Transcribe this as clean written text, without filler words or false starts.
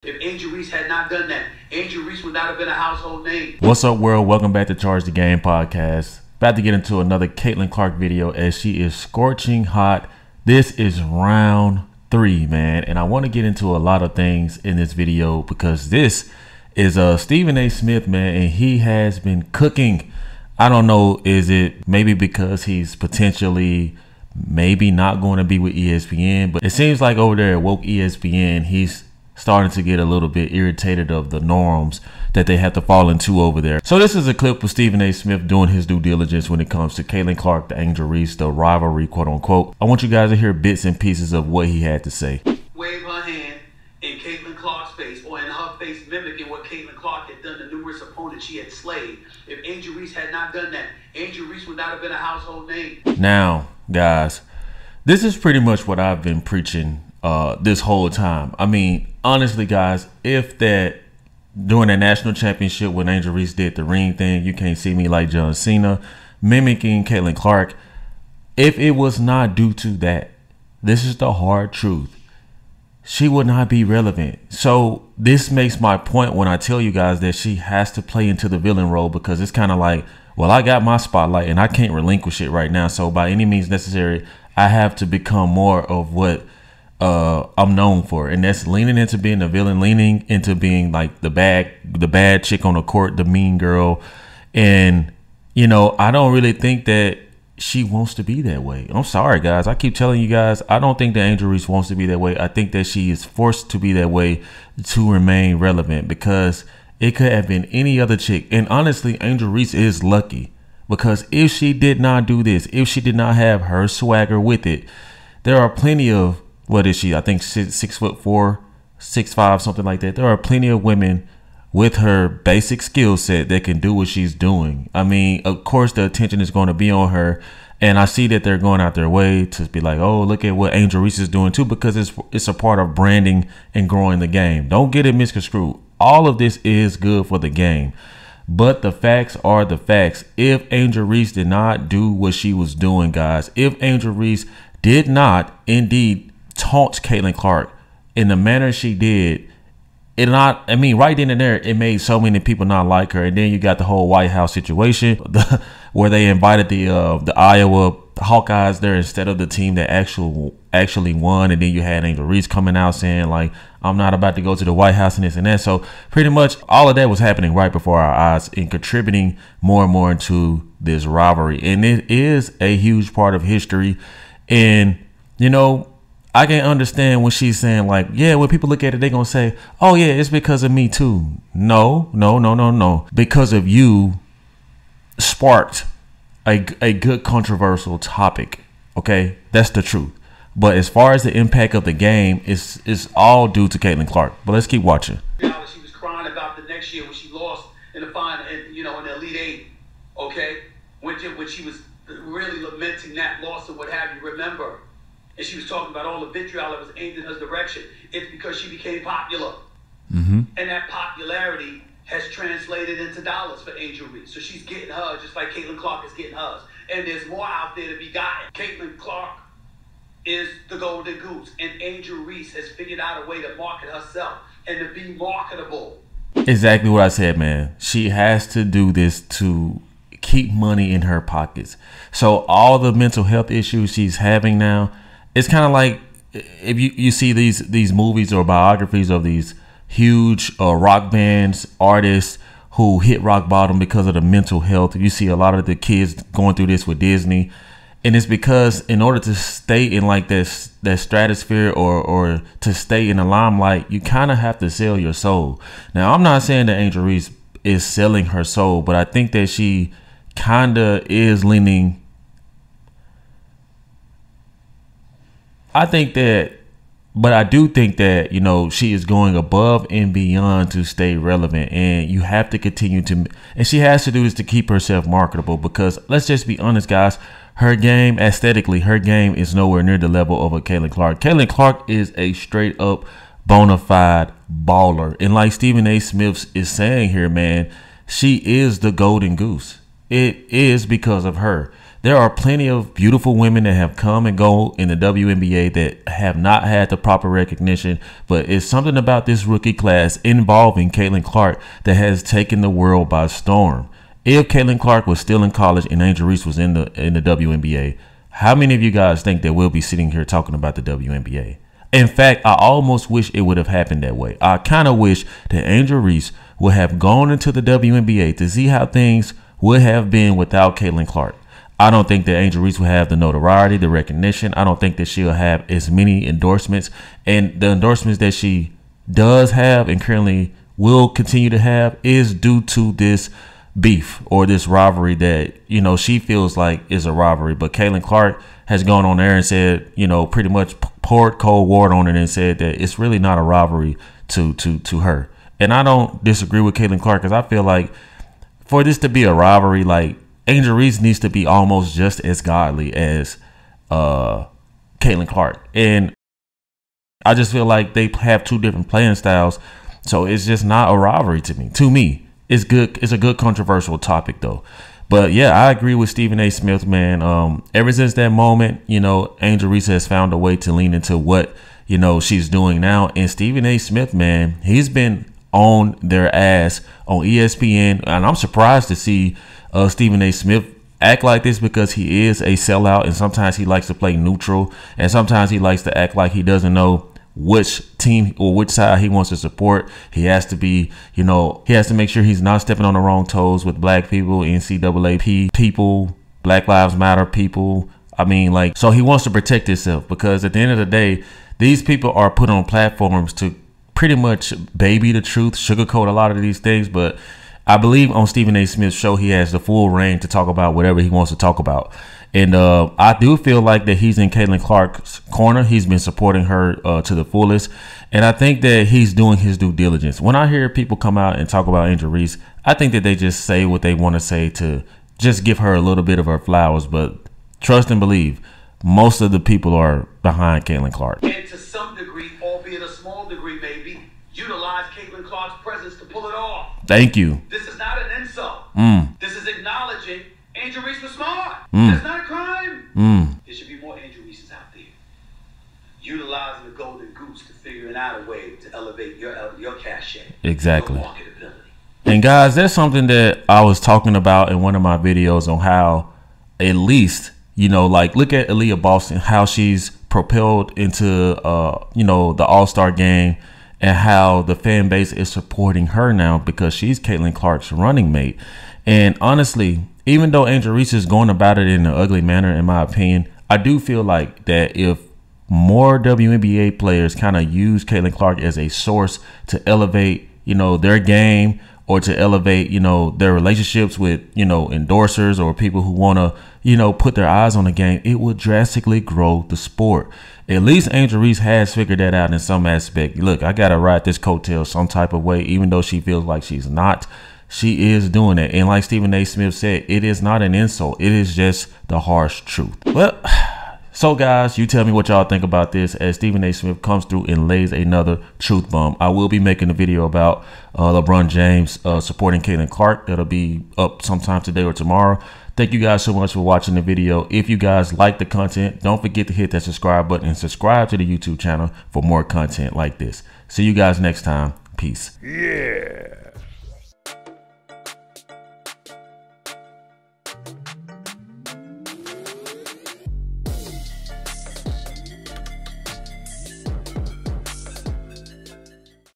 If Angel Reese had not done that, Angel Reese would not have been a household name. What's up, world? Welcome back to Charge the Game podcast. About to get into another Caitlin Clark video as she is scorching hot. This is round 3, man, and I want to get into a lot of things in this video because this is Stephen A. Smith, man, and he has been cooking. I don't know, is it maybe because he's potentially maybe not going to be with ESPN, but it seems like over there at Woke ESPN, he's starting to get a little bit irritated of the norms that they have to fall into over there. So this is a clip of Stephen A. Smith doing his due diligence when it comes to Caitlin Clark, the Angel Reese, the rivalry, quote unquote. I want you guys to hear bits and pieces of what he had to say. Wave her hand in Caitlin Clark's face, or in her face, mimicking what Caitlin Clark had done to numerous opponents she had slayed. If Angel Reese had not done that, Angel Reese would not have been a household name. Now, guys, this is pretty much what I've been preaching this whole time. I mean, honestly, guys, if that during that national championship when Angel Reese did the ring thing, you can't see me like John Cena, mimicking Caitlin Clark, if it was not due to that, this is the hard truth, she would not be relevant. So this makes my point when I tell you guys that she has to play into the villain role, because it's kind of like, well, I got my spotlight and I can't relinquish it right now. So by any means necessary, I have to become more of what I'm known for, and that's leaning into being a villain, leaning into being like the bad chick on the court, the mean girl. And you know, I don't really think that she wants to be that way. I'm sorry, guys. I keep telling you guys, I don't think that Angel Reese wants to be that way. I think that she is forced to be that way to remain relevant, because it could have been any other chick. And honestly, Angel Reese is lucky, because if she did not do this, if she did not have her swagger with it, there are plenty of, what is she? I think 6'4", 6'5", something like that. There are plenty of women with her basic skill set that can do what she's doing. I mean, of course, the attention is going to be on her, and I see that they're going out their way to be like, oh, look at what Angel Reese is doing too, because it's a part of branding and growing the game. Don't get it misconstrued. All of this is good for the game, but the facts are the facts. If Angel Reese did not do what she was doing, guys, if Angel Reese did not indeed taunt Caitlin Clark in the manner she did, right then and there, it made so many people not like her. And then you got the whole White House situation where they invited the Iowa Hawkeyes there instead of the team that actually won. And then you had Angel Reese coming out saying like, I'm not about to go to the White House and this and that. So pretty much all of that was happening right before our eyes and contributing more and more into this rivalry. And it is a huge part of history. And you know, I can understand when she's saying like, yeah, when people look at it, they're going to say, oh yeah, it's because of me too. No. Because of you sparked a good controversial topic. Okay. That's the truth. But as far as the impact of the game, it's all due to Caitlin Clark. But let's keep watching. She was crying about the next year when she lost in the final, in the Elite Eight. Okay. When she was really lamenting that loss or what have you, remember? And she was talking about all the vitriol that was aimed in her direction. It's because she became popular. And that popularity has translated into dollars for Angel Reese. So she's getting hers just like Caitlin Clark is getting hers. And there's more out there to be gotten. Caitlin Clark is the golden goose. And Angel Reese has figured out a way to market herself and to be marketable. Exactly what I said, man. She has to do this to keep money in her pockets. So all the mental health issues she's having now, it's kind of like if you see these movies or biographies of these huge rock bands, artists who hit rock bottom because of the mental health. You see a lot of the kids going through this with Disney. And it's because in order to stay in like that stratosphere or to stay in the limelight, you kind of have to sell your soul. Now, I'm not saying that Angel Reese is selling her soul, but I think that she kind of is leaning. I do think that, you know, she is going above and beyond to stay relevant, and you have to continue to, and she has to do this to keep herself marketable, because let's just be honest, guys, her game, aesthetically, her game is nowhere near the level of a Caitlin Clark. Caitlin Clark is a straight up bona fide baller. And like Stephen A. Smith is saying here, man, she is the golden goose. It is because of her. There are plenty of beautiful women that have come and go in the WNBA that have not had the proper recognition, but it's something about this rookie class involving Caitlin Clark that has taken the world by storm. If Caitlin Clark was still in college and Angel Reese was in the WNBA, how many of you guys think that we'll be sitting here talking about the WNBA? In fact, I almost wish it would have happened that way. I kind of wish that Angel Reese would have gone into the WNBA to see how things would have been without Caitlin Clark. I don't think that Angel Reese will have the notoriety, the recognition. I don't think that she'll have as many endorsements. And the endorsements that she does have and currently will continue to have is due to this beef or this rivalry that, you know, she feels like is a rivalry. But Caitlin Clark has gone on there and said, you know, pretty much poured cold water on it and said that it's really not a rivalry to her. And I don't disagree with Caitlin Clark, because I feel like for this to be a rivalry, like, Angel Reese needs to be almost just as godly as Caitlin Clark. And I just feel like they have two different playing styles. So it's just not a rivalry to me. To me, it's good. It's a good controversial topic, though. But yeah, I agree with Stephen A. Smith, man. Ever since that moment, you know, Angel Reese has found a way to lean into what, you know, she's doing now. And Stephen A. Smith, man, he's been on their ass on ESPN. And I'm surprised to see Stephen A. Smith act like this, because he is a sellout, and sometimes he likes to play neutral, and sometimes he likes to act like he doesn't know which team or which side he wants to support. He has to be, you know, he has to make sure he's not stepping on the wrong toes with black people, NCAA people, Black Lives Matter people. I mean, like, so he wants to protect himself, because at the end of the day, these people are put on platforms to pretty much baby the truth, sugarcoat a lot of these things. But I believe on Stephen A. Smith's show, he has the full reign to talk about whatever he wants to talk about. And I do feel like that he's in Caitlin Clark's corner. He's been supporting her to the fullest. And I think that he's doing his due diligence. When I hear people come out and talk about Angel Reese, I think that they just say what they want to say to just give her a little bit of her flowers. But trust and believe, most of the people are behind Caitlin Clark. And to some degree, albeit a small degree maybe, utilize Caitlin Clark's presence to pull it off. Thank you. This is not an insult. This is acknowledging Angel Reese was smart. That's not a crime. There should be more Angel Reeses out there, utilizing the golden goose to figuring out a way to elevate your cachet, exactly, your marketability. And guys, that's something that I was talking about in one of my videos on how, at least, you know, like, look at Aaliyah Boston, how she's propelled into you know, the All-Star game, and how the fan base is supporting her now because she's Caitlin Clark's running mate. And honestly, even though Angel Reese is going about it in an ugly manner, in my opinion, I do feel like that if more WNBA players kind of use Caitlin Clark as a source to elevate, you know, their game, or to elevate, you know, their relationships with, you know, endorsers or people who want to, you know, put their eyes on the game, it would drastically grow the sport. At least Angel Reese has figured that out in some aspect. Look, I got to ride this coattail some type of way, even though she feels like she's not. She is doing it. And like Stephen A. Smith said, it is not an insult. It is just the harsh truth. Well, so guys, you tell me what y'all think about this as Stephen A. Smith comes through and lays another truth bomb. I will be making a video about LeBron James supporting Caitlin Clark. That'll be up sometime today or tomorrow. Thank you guys so much for watching the video. If you guys like the content, don't forget to hit that subscribe button and subscribe to the YouTube channel for more content like this. See you guys next time. Peace. Yeah.